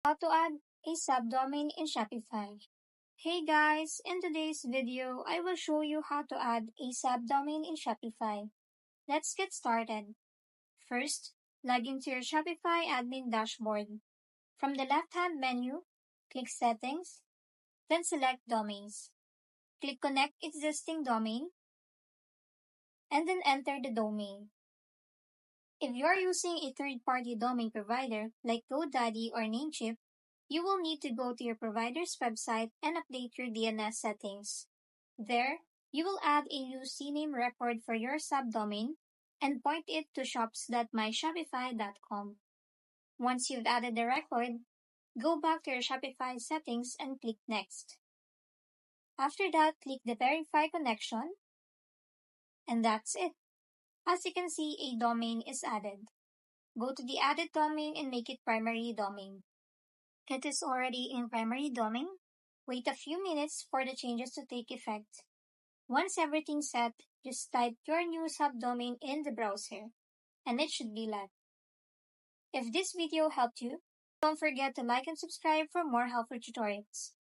How to add a subdomain in Shopify. Hey guys, in today's video, I will show you how to add a subdomain in Shopify. Let's get started. First, log into your Shopify admin dashboard. From the left-hand menu, click Settings, then select Domains. Click Connect Existing Domain, and then enter the domain. If you are using a third-party domain provider like GoDaddy or Namecheap, you will need to go to your provider's website and update your DNS settings. There, you will add a new CNAME record for your subdomain and point it to shops.myshopify.com. Once you've added the record, go back to your Shopify settings and click Next. After that, click the Verify Connection, and that's it. As you can see, a domain is added. Go to the added domain and make it primary domain. It is already in primary domain. Wait a few minutes for the changes to take effect. Once everything's set, just type your new subdomain in the browser, and it should be live. If this video helped you, don't forget to like and subscribe for more helpful tutorials.